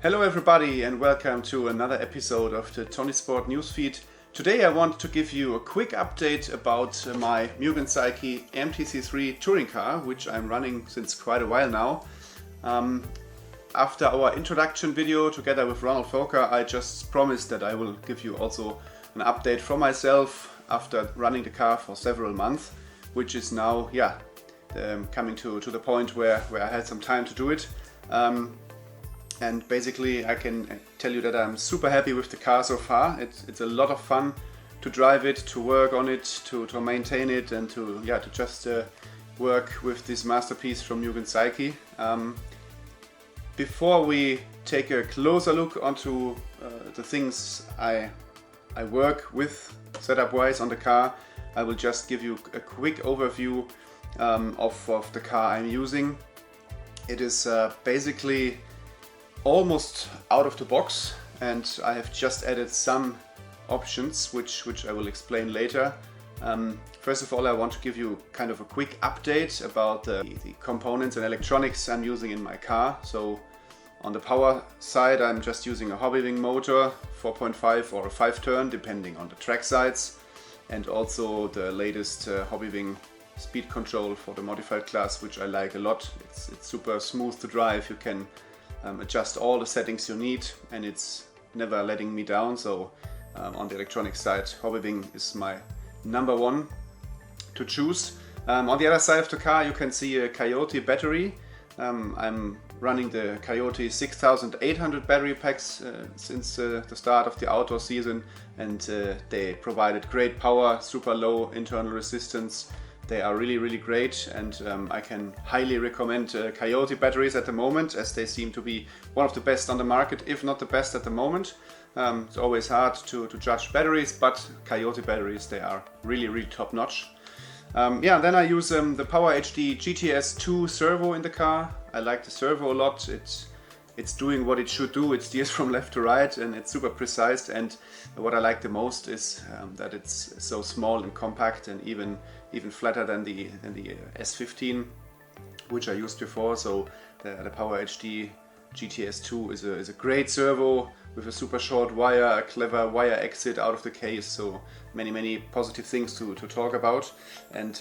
Hello everybody and welcome to another episode of the ToniSport Newsfeed. Today I want to give you a quick update about my Mugen Seiki MTC-3 touring car, which I'm running since quite a while now. After our introduction video together with Ronald Foker, I just promised that I will give you also an update from myself after running the car for several months, which is now coming to the point where I had some time to do it. And basically I can tell you that I'm super happy with the car so far. It's a lot of fun to drive it, to work on it, to maintain it, and to just work with this masterpiece from Mugen Seiki. Before we take a closer look onto the things I work with setup wise on the car, I will just give you a quick overview of the car I'm using. It is basically almost out of the box, and I have just added some options which I will explain later. First of all, I want to give you kind of a quick update about the components and electronics I'm using in my car. So on the power side, I'm just using a Hobbywing motor, 4.5 or a 5-turn depending on the track size, and also the latest Hobbywing speed control for the modified class, which I like a lot. It's super smooth to drive. You can adjust all the settings you need, and it's never letting me down. So on the electronic side, Hobbywing is my number one to choose. On the other side of the car you can see a Coyote battery. I'm running the Coyote 6800 battery packs since the start of the outdoor season, and they provided great power, super low internal resistance. They are really great, and I can highly recommend Coyote batteries at the moment, as they seem to be one of the best on the market, if not the best at the moment. It's always hard to judge batteries, but Coyote batteries, they are really top notch. Then I use the Power HD GTS2 servo in the car. I like the servo a lot. It's doing what it should do. It steers from left to right, and it's super precise. And what I like the most is that it's so small and compact, and even flatter than the S15, which I used before. So the Power HD GTS2 is a great servo with a super short wire, a clever wire exit out of the case. So many positive things to talk about. And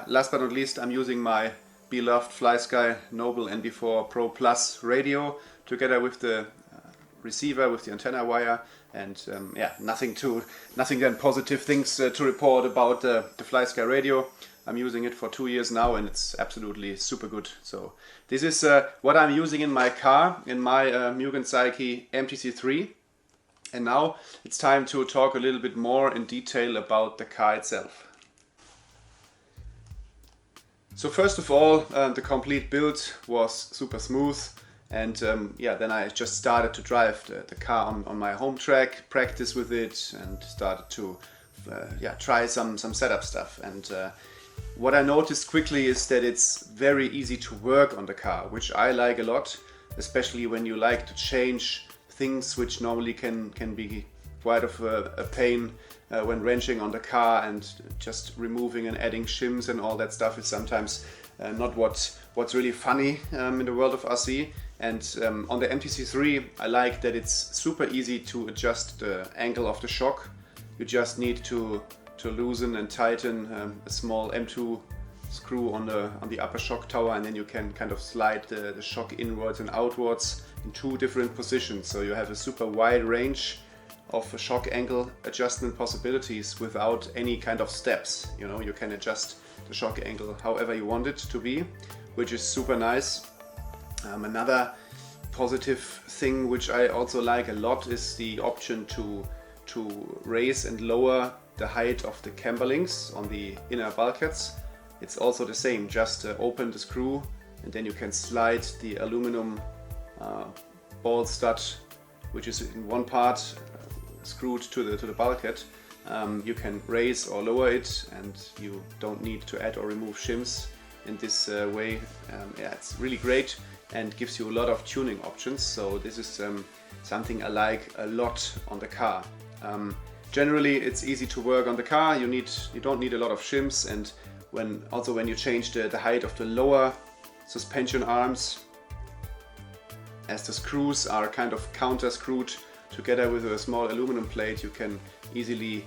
last but not least, I'm using my beloved FlySky Noble NB4 Pro Plus radio together with the receiver with the antenna wire, and nothing than positive things to report about the FlySky radio. I'm using it for 2 years now, and it's absolutely super good. So this is what I'm using in my car, in my Mugen Seiki MTC-3. And now it's time to talk a little bit more in detail about the car itself. So first of all, the complete build was super smooth, and then I just started to drive the car on my home track, practice with it, and started to try some setup stuff. And what I noticed quickly is that it's very easy to work on the car, which I like a lot, especially when you like to change things which normally can be quite of a pain when wrenching on the car, and just removing and adding shims and all that stuff is sometimes not what's really funny in the world of RC. And on the MTC-3 I like that it's super easy to adjust the angle of the shock. You just need to loosen and tighten a small M2 screw on the upper shock tower, and then you can kind of slide the shock inwards and outwards in 2 different positions. So you have a super wide range of shock angle adjustment possibilities without any kind of steps. You know, you can adjust the shock angle however you want it to be, which is super nice. Another positive thing which I also like a lot is the option to raise and lower the height of the camber links on the inner bulkheads. It's also the same, just open the screw, and then you can slide the aluminum ball stud, which is in one part screwed to the bulkhead. You can raise or lower it, and you don't need to add or remove shims in this way. It's really great and gives you a lot of tuning options. So this is something I like a lot on the car. Generally it's easy to work on the car. You don't need a lot of shims, and when you change the height of the lower suspension arms, as the screws are kind of counter screwed together with a small aluminum plate, you can easily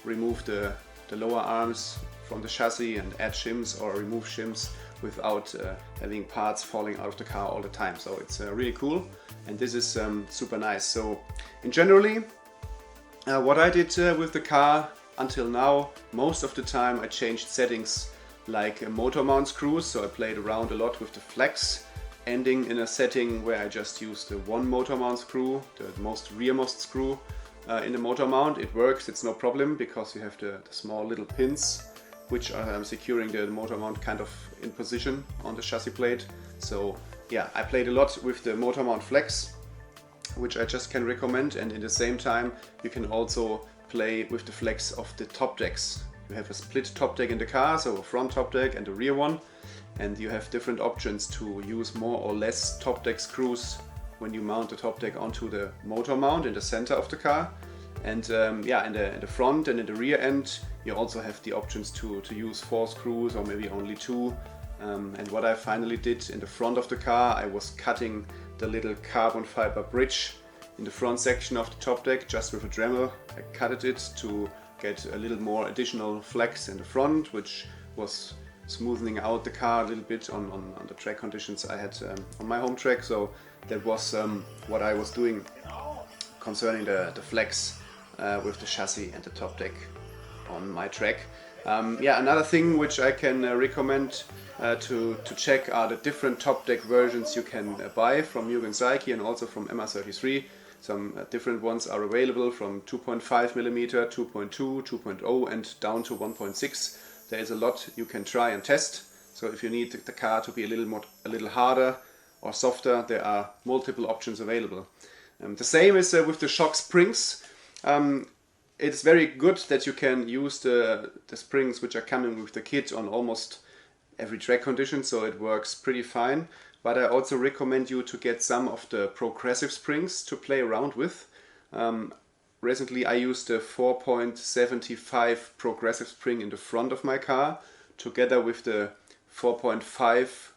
remove the lower arms from the chassis and add shims or remove shims without having parts falling out of the car all the time. So it's really cool, and this is super nice. So in generally, what I did with the car until now, most of the time I changed settings like motor mount screws. So I played around a lot with the flex, ending in a setting where I just used the one motor mount screw, the most rearmost screw in the motor mount. It works, it's no problem, because you have the small little pins which are securing the motor mount kind of in position on the chassis plate. So yeah, I played a lot with the motor mount flex, which I just can recommend, and in the same time you can also play with the flex of the top decks. You have a split top deck in the car, so a front top deck and a rear one, and you have different options to use more or less top deck screws when you mount the top deck onto the motor mount in the center of the car. And yeah, in the front and in the rear end you also have the options to use 4 screws or maybe only 2. And what I finally did in the front of the car, I was cutting the little carbon fiber bridge in the front section of the top deck just with a Dremel. I cut it to get a little more additional flex in the front, which was smoothing out the car a little bit on the track conditions I had on my home track. So that was what I was doing concerning the flex with the chassis and the top deck on my track. Yeah, another thing which I can recommend to check are the different top deck versions you can buy from Mugen Seiki and also from MR33. Some different ones are available from 2.5mm, 2.2, 2.0 and down to 1.6. There is a lot you can try and test. So if you need the car to be a little harder or softer, there are multiple options available. The same is with the shock springs. It's very good that you can use the springs which are coming with the kit on almost every track condition, so it works pretty fine. But I also recommend you to get some of the progressive springs to play around with. Recently I used a 4.75 progressive spring in the front of my car together with the 4.5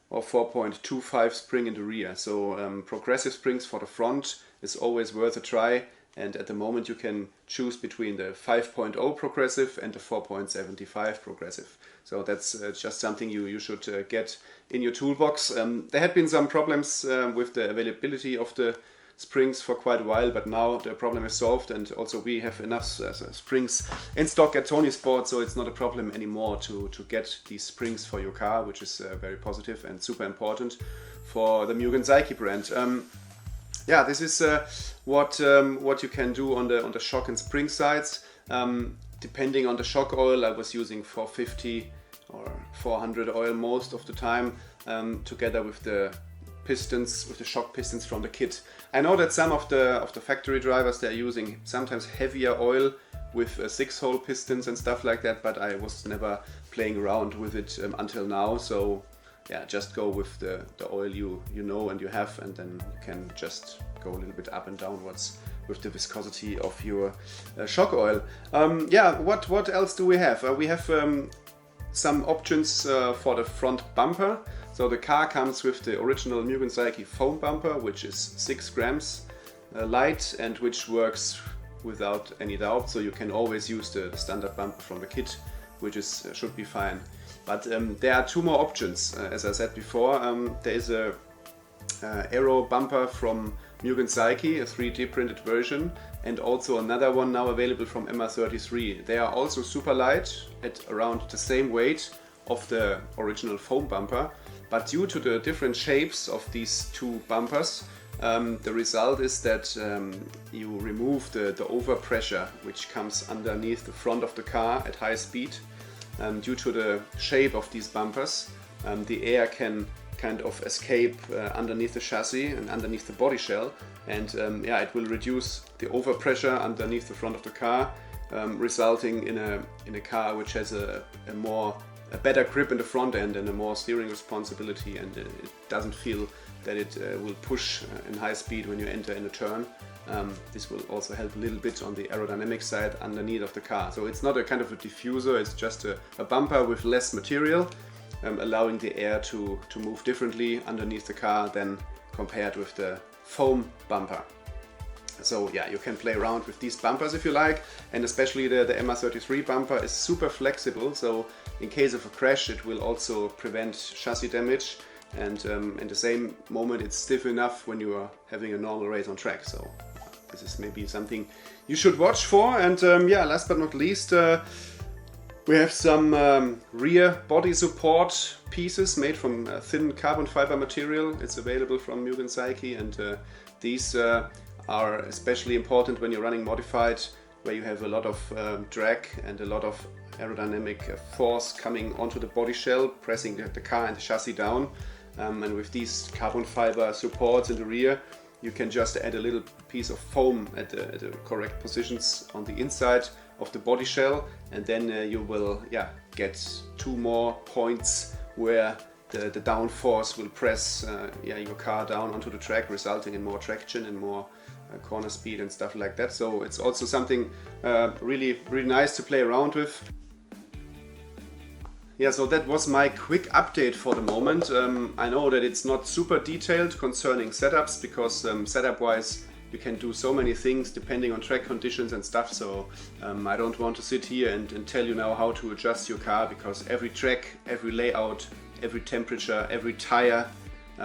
or 4.25 spring in the rear. So progressive springs for the front is always worth a try, and at the moment you can choose between the 5.0 progressive and the 4.75 progressive. So that's just something you should get in your toolbox. There had been some problems with the availability of the springs for quite a while, but now the problem is solved, and also we have enough springs in stock at ToniSport, so it's not a problem anymore to get these springs for your car, which is very positive and super important for the Mugen Seiki brand. Yeah, this is what you can do on the shock and spring sides. Depending on the shock oil, I was using 450 or 400 oil most of the time, together with the pistons, with the shock pistons from the kit. I know that some of the factory drivers, they're using sometimes heavier oil with 6-hole pistons and stuff like that, but I was never playing around with it until now. So yeah, just go with the oil you know and you have, and then you can just go a little bit up and downwards with the viscosity of your shock oil. Yeah, what else do we have? We have some options for the front bumper. So the car comes with the original Mugen Seiki foam bumper, which is 6 grams light and which works without any doubt. So you can always use the standard bumper from the kit, which should be fine. But there are 2 more options. As I said before, there is a aero bumper from Mugen Seiki, a 3D printed version, and also another one now available from MR33. They are also super light, at around the same weight of the original foam bumper, but due to the different shapes of these 2 bumpers, the result is that you remove the overpressure which comes underneath the front of the car at high speed. Due to the shape of these bumpers, the air can kind of escape underneath the chassis and underneath the body shell, and yeah, it will reduce the overpressure underneath the front of the car, resulting in a car which has a better grip in the front end and a more steering responsibility, and it doesn't feel that it will push in high speed when you enter in a turn. This will also help a little bit on the aerodynamic side underneath of the car. So it's not a kind of a diffuser, it's just a bumper with less material, allowing the air to move differently underneath the car than compared with the foam bumper. So yeah, you can play around with these bumpers if you like, and especially the MR33 bumper is super flexible, so in case of a crash it will also prevent chassis damage, and in the same moment it's stiff enough when you are having a normal race on track. So this is maybe something you should watch for. And yeah, last but not least, we have some rear body support pieces made from thin carbon fiber material. It's available from Mugen Seiki, and these are especially important when you're running modified, where you have a lot of drag and a lot of aerodynamic force coming onto the body shell, pressing the car and the chassis down. And with these carbon fiber supports in the rear, you can just add a little piece of foam at the correct positions on the inside of the body shell, and then you will get 2 more points where the downforce will press your car down onto the track, resulting in more traction and more corner speed and stuff like that. So it's also something really nice to play around with. Yeah, so that was my quick update for the moment. I know that it's not super detailed concerning setups, because setup wise you can do so many things depending on track conditions and stuff, so I don't want to sit here and tell you now how to adjust your car, because every track, every layout, every temperature, every tire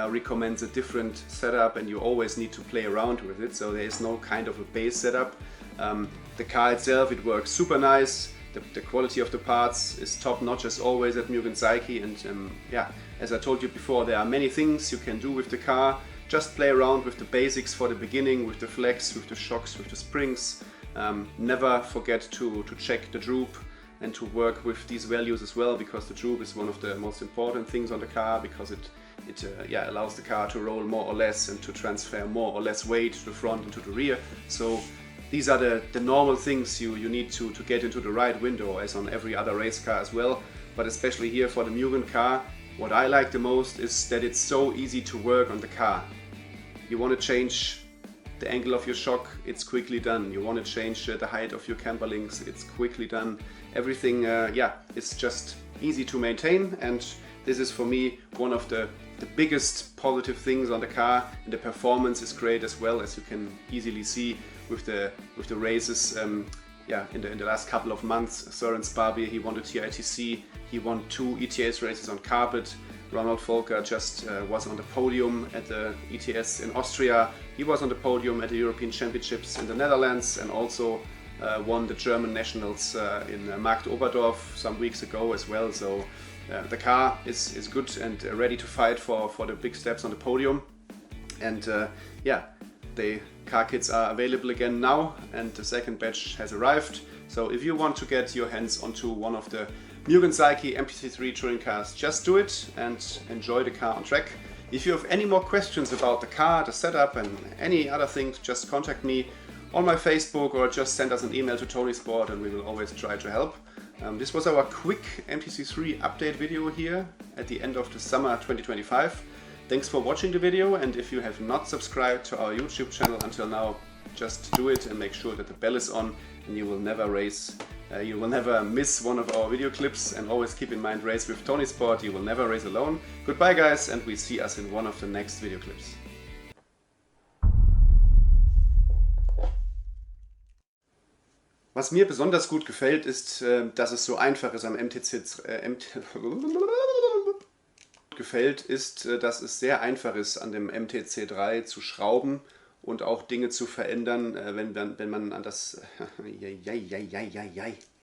recommends a different setup, and you always need to play around with it. So there is no kind of a base setup. The car itself, it works super nice. The quality of the parts is top notch as always at Mugen Seiki, and yeah, as I told you before, there are many things you can do with the car. Just play around with the basics for the beginning, with the flex, with the shocks, with the springs. Never forget to check the droop and to work with these values as well, because the droop is one of the most important things on the car, because it allows the car to roll more or less and to transfer more or less weight to the front and to the rear. So these are the normal things you need to get into the right window, as on every other race car as well. But especially here for the Mugen car, what I like the most is that it's so easy to work on the car. You want to change the angle of your shock, it's quickly done. You want to change the height of your camber links, it's quickly done. Everything, it's just easy to maintain, and this is for me one of the biggest positive things on the car. And the performance is great as well, as you can easily see with the races. In the last couple of months, Søren Sparby, he won the TITC, he won 2 ETS races on carpet. Ronald Volker just was on the podium at the ETS in Austria. He was on the podium at the European Championships in the Netherlands, and also won the German Nationals in Markt Oberdorf some weeks ago as well. So the car is good and ready to fight for the big steps on the podium. And the car kits are available again now, and the second batch has arrived. So if you want to get your hands onto one of the Mugen Seiki MTC-3 touring cars, just do it and enjoy the car on track. If you have any more questions about the car, the setup and any other things, just contact me on my Facebook or just send us an email to ToniSport, and we will always try to help. This was our quick MTC-3 update video here at the end of the summer 2025. Thanks for watching the video, and if you have not subscribed to our YouTube channel until now, just do it and make sure that the bell is on, and you will never miss one of our video clips. And always keep in mind, race with ToniSport, you will never race alone. Goodbye guys, and we see us in one of the next video clips. Was mir besonders gut gefällt, ist, dass es so einfach ist am dass es sehr einfach ist, an dem MTC-3 zu schrauben und auch Dinge zu verändern, wenn man an das